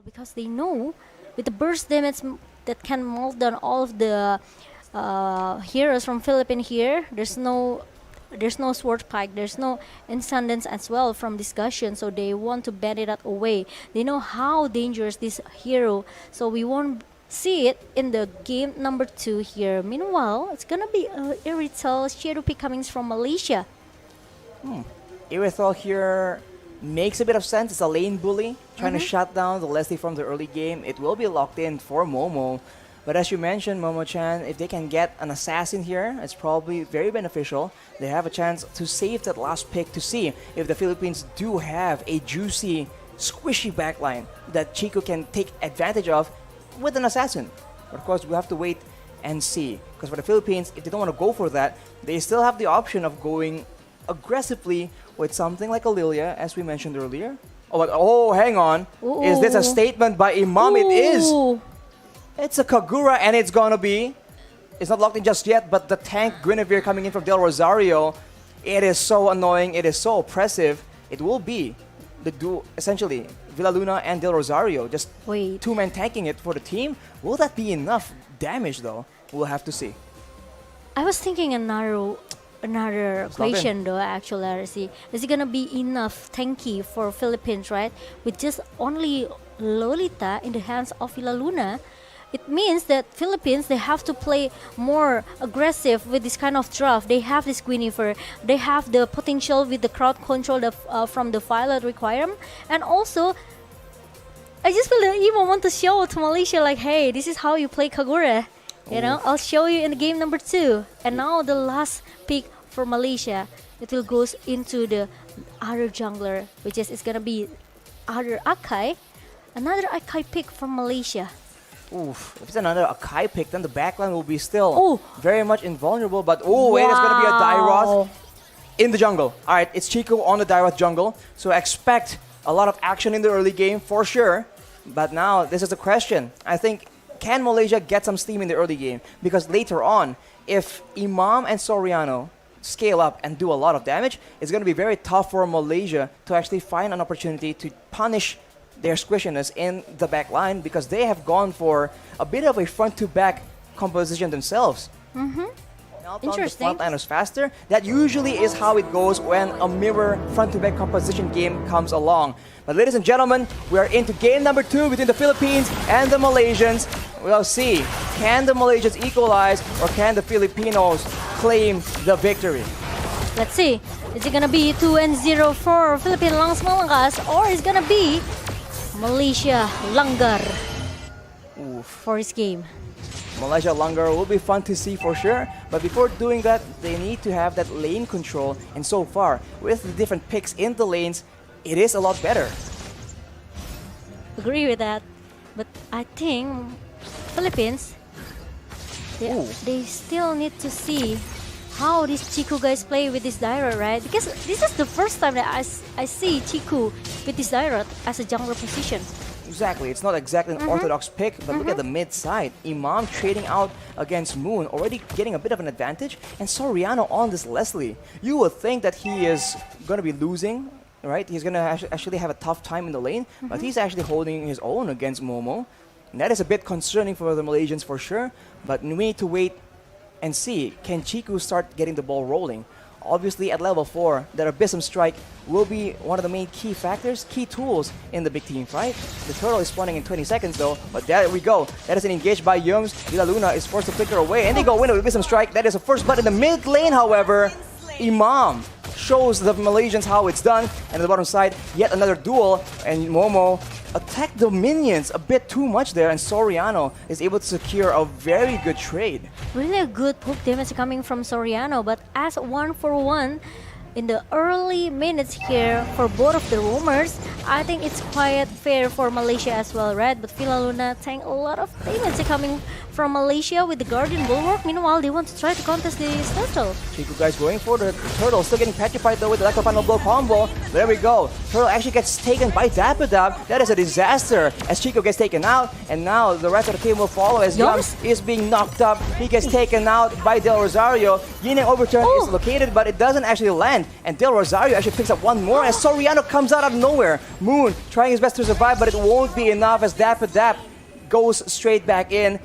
because they know with the burst damage that can melt down all of the heroes from Philippines here. There's no sword pike, there's no incidents as well from discussion, so they want to ban it away. They know how dangerous this hero, so we won't see it in the game number 2 here. Meanwhile, it's gonna be Irithel Shadow pick coming from Malaysia. Irithel here makes a bit of sense. It's a lane bully trying to shut down the Leslie from the early game. It will be locked in for Momo. But as you mentioned, Momo-chan, if they can get an assassin here, it's probably very beneficial. They have a chance to save that last pick to see if the Philippines do have a juicy, squishy backline that Chico can take advantage of with an assassin. But of course, we have to wait and see. Because for the Philippines, if they don't want to go for that, they still have the option of going aggressively with something like a Lilia, as we mentioned earlier. Oh, hang on. Ooh. Is this a statement by Imam? It is. Ooh. It's a Kagura, and it's gonna be... It's not locked in just yet, but the tank Guinevere coming in from Del Rosario, it is so annoying, it is so oppressive. It will be the duo, essentially, Villaluna and Del Rosario, just Wait. two-man tanking it for the team. Will that be enough damage, though? We'll have to see. I was thinking another question though, actually, RC. Is it gonna be enough tanky for Philippines, right? With just only Lolita in the hands of Villaluna, it means that Philippines, they have to play more aggressive with this kind of draft. They have this Guinevere, they have the potential with the crowd control from the Violet requirement, and also I just feel that Imo want to show to Malaysia like, hey, this is how you play Kagura. You know, I'll show you in the game number 2. And now the last pick for Malaysia, it will goes into the other jungler, which is it's gonna be other Akai, another Akai pick from Malaysia. Oof. If it's another Akai pick, then the backline will be still very much invulnerable. But it is going to be a Dairoth in the jungle. Alright, it's Chico on the Dairoth jungle. So expect a lot of action in the early game for sure. But now, this is the question. I think, can Malaysia get some steam in the early game? Because later on, if Imam and Soriano scale up and do a lot of damage, it's going to be very tough for Malaysia to actually find an opportunity to punish their squishiness in the back line, because they have gone for a bit of a front-to-back composition themselves. Interesting. The front line is faster. That usually is how it goes when a mirror front-to-back composition game comes along. But ladies and gentlemen, we are into game number 2 between the Philippines and the Malaysians. We'll see, can the Malaysians equalize or can the Filipinos claim the victory? Let's see. Is it gonna be 2-0 for Philippine Langs Malakas, or is it gonna be Malaysia Langgar for his game? Malaysia Langar will be fun to see for sure, but before doing that, they need to have that lane control, and so far, with the different picks in the lanes, it is a lot better. Agree with that, but I think Philippines, they still need to see how these Chiku guys play with this Daira, right? Because this is the first time that I see Chiku with this Daira as a jungler position. Exactly, it's not exactly an orthodox pick, but look at the mid side. Imam trading out against Moon, already getting a bit of an advantage, and Soriano on this Leslie. You would think that he is going to be losing, right? He's going to actually have a tough time in the lane, but he's actually holding his own against Momo. And that is a bit concerning for the Malaysians for sure, but we need to wait and see, can Chiku start getting the ball rolling? Obviously, at level 4, that Abyssum Strike will be one of the main key factors, key tools in the big team fight. The turtle is spawning in 20 seconds though, but there we go. That is an engage by Yums. Villaluna is forced to flicker away, and they go win with Abyssum Strike. That is a first blood in the mid lane, however. Imam shows the Malaysians how it's done, and on the bottom side, yet another duel, and Momo attacked the minions a bit too much there, and Soriano is able to secure a very good trade. Really a good poke damage coming from Soriano, but as 1-for-1 in the early minutes here for both of the roamers, I think it's quite fair for Malaysia as well, right? But Villaluna tank a lot of damage coming from Malaysia with the Guardian Bulwark. Meanwhile, they want to try to contest this turtle. Chico guys going for the turtle, still getting petrified though with the Electro Final Blow combo. There we go. Turtle actually gets taken by Dapadab. That is a disaster as Chico gets taken out, and now the rest of the team will follow as Yums is being knocked up. He gets taken out by Del Rosario. Yin Overturn is located, but it doesn't actually land. again. And Del Rosario actually picks up one more as Soriano comes out of nowhere. Moon trying his best to survive, but it won't be enough as Dap goes straight back in.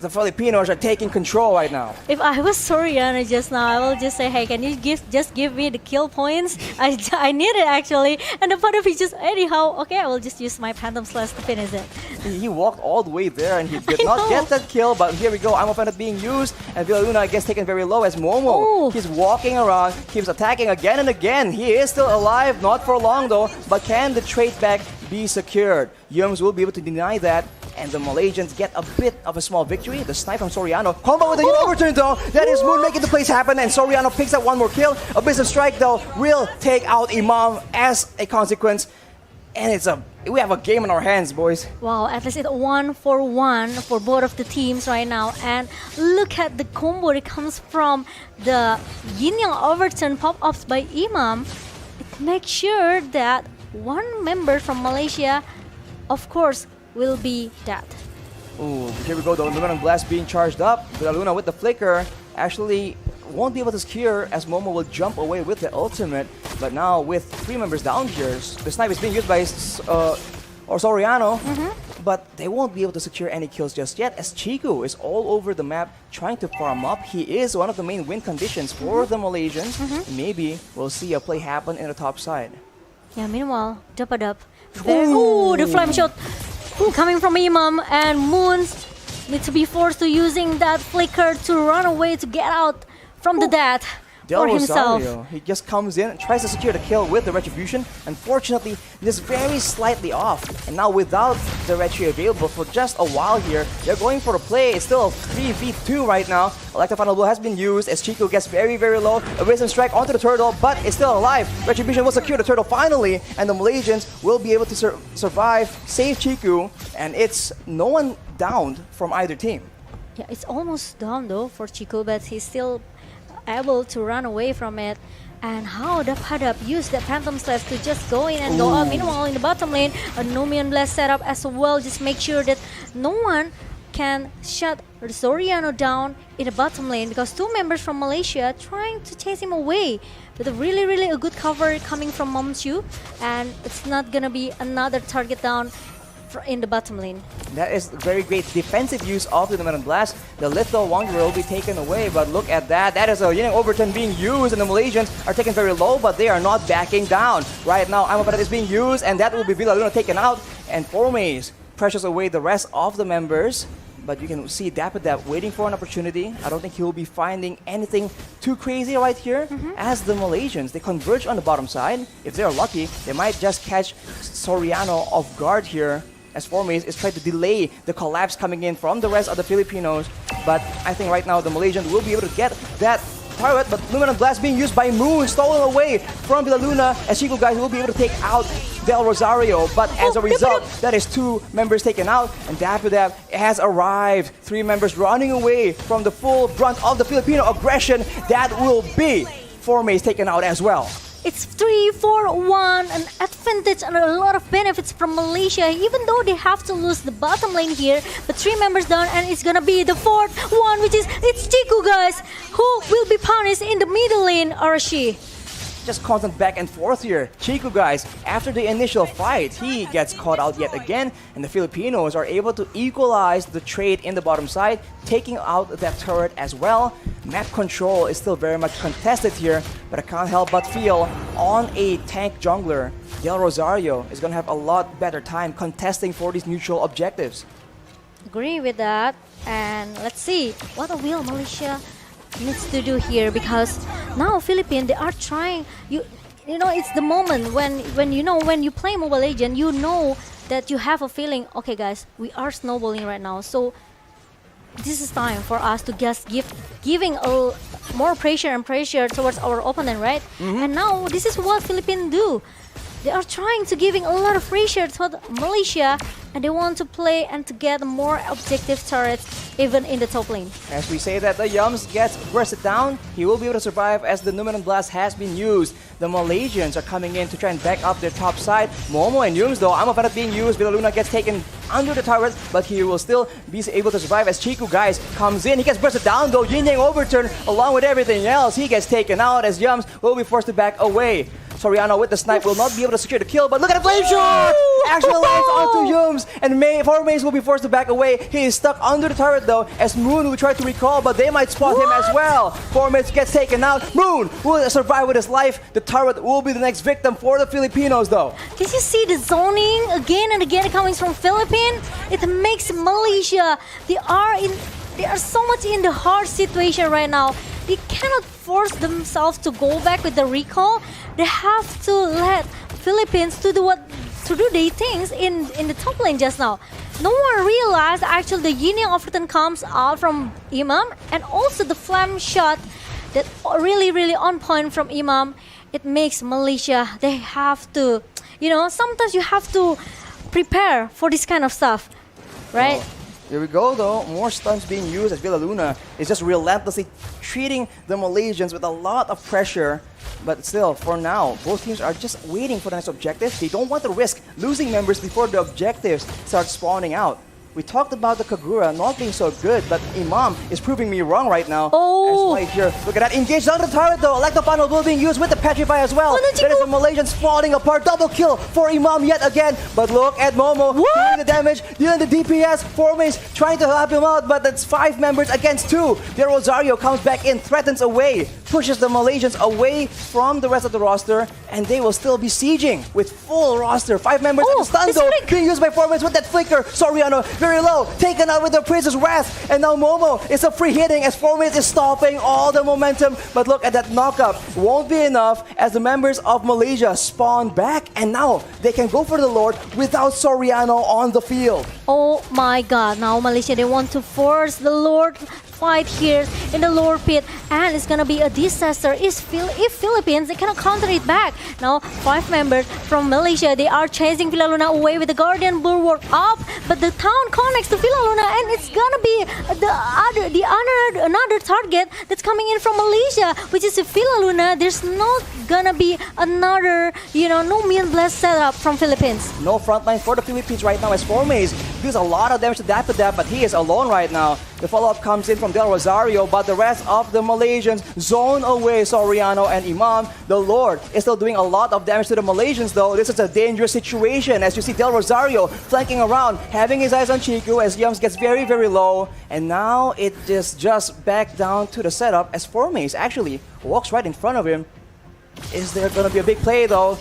The Filipinos are taking control right now. If I was Soriano just now, I will just say, hey, can you just give me the kill points? I need it actually. And the part of it just anyhow, okay, I will just use my Phantom Slash to finish it. He walked all the way there and he did I not know. get that kill, but here we go. I'm offended being used and Villaluna gets taken very low as Momo. Oh. He's walking around, keeps attacking again and again. He is still alive, not for long though, but can the trade back be secured? Yums will be able to deny that. And the Malaysians get a bit of a small victory. The snipe from Soriano. Combo with the overturn though. That is Moon making the plays happen. And Soriano picks up one more kill. A business strike though will take out Imam as a consequence. And we have a game in our hands, boys. Wow, at least it's 1-for-1 for both of the teams right now. And look at the combo that comes from the Yin Yang overturn pop-ups by Imam. It makes sure that one member from Malaysia, of course, will be dead. Ooh, here we go though. Luminous Blast being charged up. Villaluna with the flicker actually won't be able to secure as Momo will jump away with the ultimate. But now with 3 members down here, the snipe is being used by Soriano. But they won't be able to secure any kills just yet as Chiku is all over the map trying to farm up. He is one of the main win conditions for the Malaysians. Maybe we'll see a play happen in the top side. Yeah, meanwhile, Dup. Ooh, the flame shot coming from Imam, and Moons need to be forced to using that flicker to run away to get out from the death Del for himself. Rosario, he just comes in and tries to secure the kill with the Retribution. Unfortunately, just very slightly off. And now without the Retri available for just a while here, they're going for a play. It's still a 3v2 right now. Electro Final Blow has been used as Chico gets very, very low. A Wisdom Strike onto the turtle, but it's still alive. Retribution will secure the turtle finally, and the Malaysians will be able to survive, save Chico, and it's no one downed from either team. Yeah, it's almost done though for Chico, but he's still able to run away from it. And how Dap used that Phantom Slash to just go in and go up. Meanwhile, in the bottom lane, a Nomian Blast setup as well. Just make sure that no one can shut Soriano down in the bottom lane because 2 members from Malaysia trying to chase him away. With a really a good cover coming from Momchu, and it's not gonna be another target down in the bottom lane. That is very great defensive use of the Luminous Blast. The Little Wanderer will be taken away, but look at that. That is a Yin Overturn being used, and the Malaysians are taken very low, but they are not backing down. Right now, Amaparat is being used, and that will be Villaluna taken out, and Formaze pressures away the rest of the members. But you can see Dap waiting for an opportunity. I don't think he will be finding anything too crazy right here. As the Malaysians, they converge on the bottom side. If they're lucky, they might just catch Soriano off guard here, as Formaze is trying to delay the collapse coming in from the rest of the Filipinos. But I think right now the Malaysians will be able to get that turret, but Luminous Blast being used by Moon, stolen away from Villaluna, as Chico guys will be able to take out Del Rosario. But as a result, that is 2 members taken out, and Dap has arrived. 3 members running away from the full brunt of the Filipino aggression. That will be Formaze taken out as well. It's 3-4-1, an advantage and a lot of benefits from Malaysia, even though they have to lose the bottom lane here. But 3 members down, and it's gonna be the 4th one, which is it's Chiku guys, who will be punished in the middle lane, Arashi. Just constant back and forth here. Chico guys, after the initial fight, he gets caught out yet again, and the Filipinos are able to equalize the trade in the bottom side, taking out that turret as well. Map control is still very much contested here, but I can't help but feel on a tank jungler, Del Rosario is going to have a lot better time contesting for these neutral objectives. Agree with that, and let's see what will Malaysia needs to do here, because now Philippines, they are trying, you know, it's the moment when you play Mobile Legends, you know that you have a feeling, okay guys, we are snowballing right now, so this is time for us to just giving a more pressure towards our opponent, right? And now this is what Philippines do. They are trying to giving a lot of pressure to Malaysia, and they want to play and to get more objective turrets even in the top lane. As we say that the Yums gets bursted down, he will be able to survive as the Numenon Blast has been used. The Malaysians are coming in to try and back up their top side. Momo and Yums though, Amaparat being used, Villaluna gets taken under the turret, but he will still be able to survive as Chiku, guys, comes in. He gets bursted down though, Yin Yang overturn along with everything else. He gets taken out as Yums will be forced to back away. Soriano with the snipe will not be able to secure the kill, but look at the flame shot! Actually lands onto Yums, and Four Maze will be forced to back away. He is stuck under the turret though, as Moon will try to recall, but they might spot him as well. Four Maze gets taken out. Moon will survive with his life. The turret will be the next victim for the Filipinos though. Did you see the zoning again and again coming from Philippines? It makes Malaysia, they are so much in the hard situation right now. They cannot force themselves to go back with the recall. They have to let Philippines to do their things in the top lane just now. No one realized actually the Yin Yang Overton comes out from Imam, and also the flame shot that really on point from Imam. It makes Malaysia, they have to, sometimes you have to prepare for this kind of stuff, right? Oh. Here we go though, more stunts being used as Villa Luna is just relentlessly treating the Malaysians with a lot of pressure. But still, for now, both teams are just waiting for the next objective. They don't want to risk losing members before the objectives start spawning out. We talked about the Kagura not being so good, but Imam is proving me wrong right now. Oh! As right here, look at that, engaged on the turret though. Like the final will being used with the Petrify as well. There is the Malaysians falling apart. Double kill for Imam yet again. But look at Momo dealing the damage, dealing the DPS. Four Maze trying to help him out, but that's 5 members against 2. The Rosario comes back in, threatens away, pushes the Malaysians away from the rest of the roster, and they will still be sieging with full roster. 5 members at the stun though, being used by Four Maze with that flicker. Soriano very low, taken out with the Prince's Wrath, and now Momo is a free hitting as Four Maze is stopping all the momentum. But look at that knockup, won't be enough as the members of Malaysia spawn back, and now they can go for the Lord without Soriano on the field. Oh my god, now Malaysia, they want to force the Lord fight here in the lower pit, and it's gonna be a disaster if Philippines, they cannot counter it back. Now 5 members from Malaysia, they are chasing Villa Luna away with the Guardian Bulwark up, but the town connects to Villa Luna, and it's gonna be another target that's coming in from Malaysia, which is Villa Luna. There's not gonna be another, no Mean Blast setup from Philippines. No frontline for the Philippines right now as Four Maze deals a lot of damage to Dapadap, but he is alone right now. The follow-up comes in from Del Rosario, but the rest of the Malaysians zone away Soriano and Imam. The Lord is still doing a lot of damage to the Malaysians though. This is a dangerous situation as you see Del Rosario flanking around, having his eyes on Chiku as Yums gets very low. And now it just back down to the setup as Four Maze actually walks right in front of him. Is there going to be a big play though?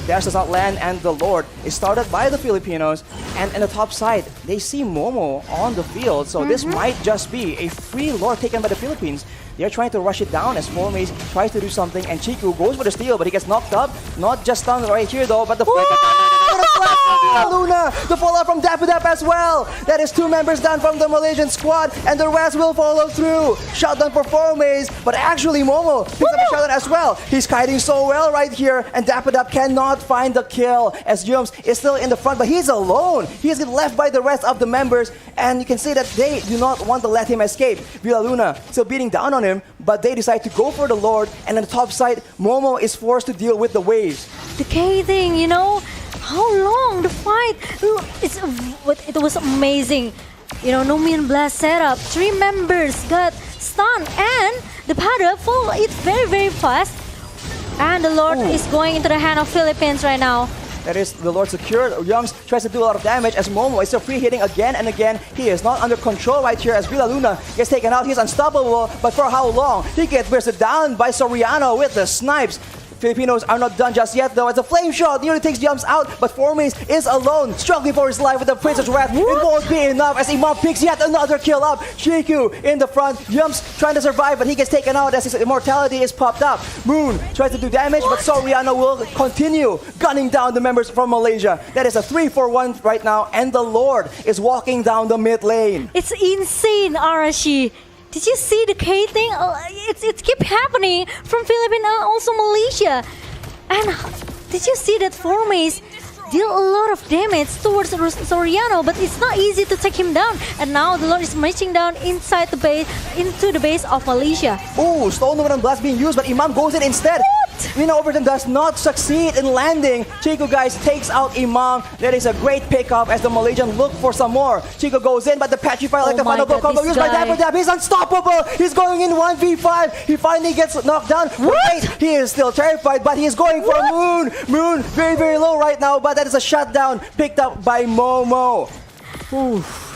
Dash does not land, and the Lord is started by the Filipinos. And in the top side, they see Momo on the field, so this might just be a free Lord taken by the Philippines. They're trying to rush it down as Four Maze tries to do something, and Chiku goes for the steal, but he gets knocked up. Not just stunned right here though, but the Luna, the fallout from Dapadap as well. That is 2 members down from the Malaysian squad, and the rest will follow through. Shutdown for Four Maze, but actually Momo picks up a shutdown as well. He's kiting so well right here, and Dapadap cannot find the kill as Yums is still in the front, but he's alone. He's left by the rest of the members, and you can see that they do not want to let him escape. Villa Luna still beating down on him, but they decide to go for the Lord, and on the top side, Momo is forced to deal with the waves. The K thing, how long the fight? It was amazing. No Mean Blast setup. 3 members got stunned, and the Pada fall it very fast. And the Lord is going into the hand of Philippines right now. That is the Lord secured. Yums tries to do a lot of damage as Momo is still free hitting again and again. He is not under control right here as Villa Luna gets taken out. He's unstoppable, but for how long? He gets bursted down by Soriano with the snipes. Filipinos are not done just yet though as a flame shot nearly takes Yums out, but Four Maze is alone, struggling for his life with the Prince's Wrath. It won't be enough as Imam picks yet another kill up. Chiku in the front, Yums trying to survive, but he gets taken out as his immortality is popped up. Moon tries to do damage, but Soriano will continue gunning down the members from Malaysia. That is a 3-4-1 right now, and the Lord is walking down the mid lane. It's insane, Arashi. Did you see the K thing? It keep happening from Philippines and also Malaysia. And did you see that Four Maze deal a lot of damage towards Soriano, but it's not easy to take him down. And now the Lord is marching down inside the base, into the base of Malaysia. Stone Blast being used, but Imam goes in instead. Lina Overton does not succeed in landing. Chico, guys, takes out Imam. That is a great pickup as the Malaysian look for some more. Chico goes in, but the Petrifier, like Oh the my final blow God, combo this used by guy. Dapper Dap. He's unstoppable. He's going in 1v5. He finally gets knocked down. Wait, he is still terrified, but he is going for Moon. Moon, very, very low right now, but that is a shutdown picked up by Momo.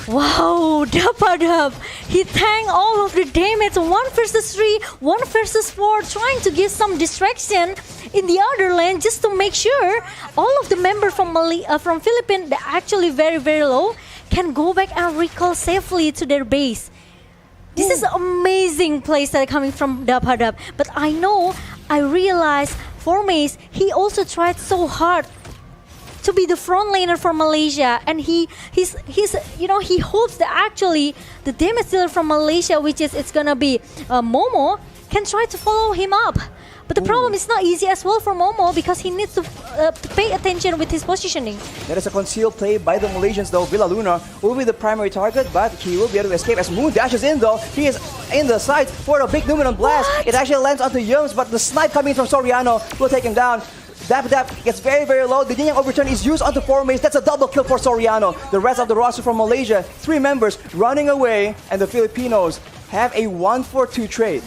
Wow, Dub. He tanked all of the damage. 1 versus 3, 1 versus 4, trying to give some distraction in the other lane just to make sure all of the members from from Philippines that are actually very, very low can go back and recall safely to their base. This is amazing plays that are coming from Dub. But I realize for Mace, he also tried so hard to be the front laner for Malaysia, and he hopes that actually the damage dealer from Malaysia, which is it's gonna be Momo, can try to follow him up. But the problem is not easy as well for Momo because he needs to pay attention with his positioning. That is a concealed play by the Malaysians though. Villa Luna will be the primary target, but he will be able to escape as Moon dashes in though. He is in the side for a big Numenon blast. What? It actually lands onto Yums, but the snipe coming from Soriano will take him down. Dap gets very, very low. The Yin Yang Overturn is used onto 4 Mace. That's a double kill for Soriano. The rest of the roster from Malaysia, 3 members running away, and the Filipinos have a 1-4-2 trade.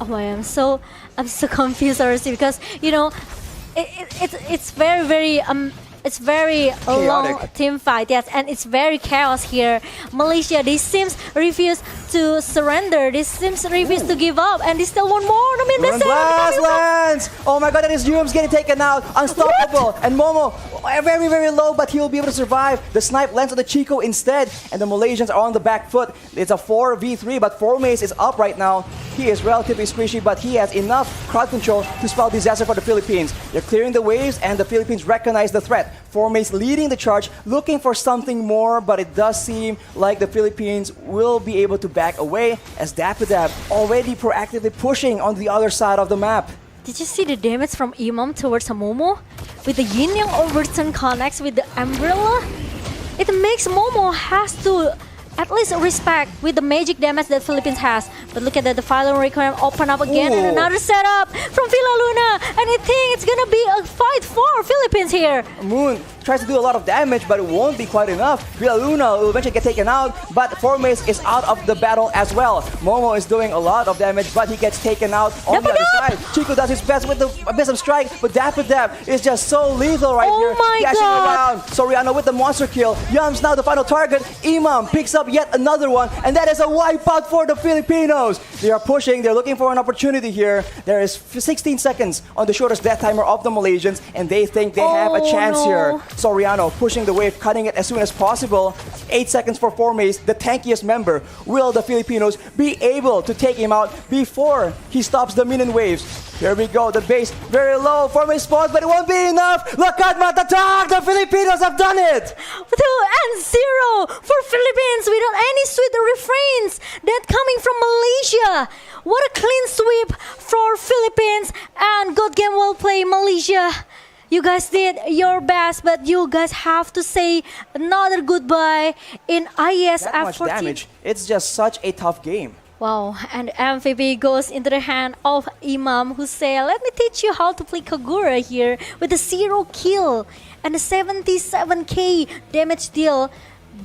Oh, I'm so confused already because it's very it's very a long Chaotic. team fight, yes, and it's very chaos here. Malaysia, they seems refuse to surrender. They seems refuse to give up, and they still want more. I mean, that's Blast it. lands! Oh my god, that is Yums getting taken out. Unstoppable. And Momo, very, very low, but he will be able to survive. The snipe lands on the Chico instead, and the Malaysians are on the back foot. It's a 4v3, but 4 Mace is up right now. He is relatively squishy, but he has enough crowd control to spell disaster for the Philippines. They're clearing the waves, and the Philippines recognize the threat. 4 Mace leading the charge, looking for something more, but it does seem like the Philippines will be able to back away as Dap already proactively pushing on the other side of the map. Did you see the damage from Imam towards Momo? With the Yin Yang Overton connects with the Umbrella? It makes Momo has to at least respect with the magic damage that Philippines has. But look at that, the final requirement open up again and another setup from Villa Luna. And I think it's gonna be a fight for Philippines here. Moon tries to do a lot of damage, but it won't be quite enough. Villa Luna will eventually get taken out, but 4 Mace is out of the battle as well. Momo is doing a lot of damage, but he gets taken out on the other side. Chico does his best with the Abyssum Strike, but Dap is just so lethal right here. My Dashing God. around. Soriano with the monster kill. Yums now the final target. Imam picks up yet another one, and that is a wipeout for the Filipinos. They are pushing, they're looking for an opportunity here. There is 16 seconds on the shortest death timer of the Malaysians, and they think they have a chance here. Soriano pushing the wave, cutting it as soon as possible. 8 seconds for 4 Mace, the tankiest member. Will the Filipinos be able to take him out before he stops the minion waves? Here we go, the base very low. 4 Mace spawns, but it won't be enough. Look at Matatak, the Filipinos have done it. 2-0 for Philippines without any sweet refrains that coming from Malaysia. What a clean sweep for Philippines, and good game, well played, Malaysia. You guys did your best, but you guys have to say another goodbye in IESF That much 14. damage. It's just such a tough game. Wow, and MVP goes into the hand of Imam, who said, let me teach you how to play Kagura here with a 0 kill and a 77k damage deal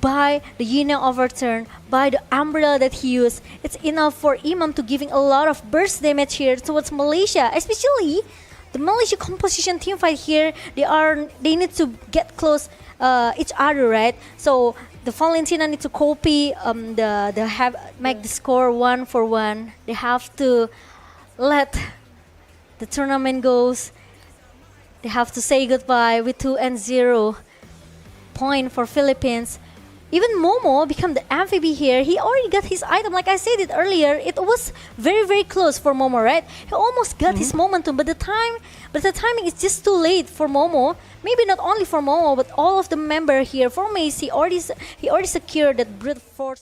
by the Yin Yang Overturn, by the Umbrella that he used. It's enough for Imam to giving a lot of burst damage here towards Malaysia, especially the Malaysia composition team fight here. They need to get close each other, right? So the Valentina need to copy make the score 1-1. They have to let the tournament goes. They have to say goodbye with 2-0 point for Philippines. Even Momo become the MVP here. He already got his item. Like I said it earlier, it was very, very close for Momo, right? He almost got his momentum, but the timing is just too late for Momo. Maybe not only for Momo, but all of the member here. For Mace, he already secured that brute force.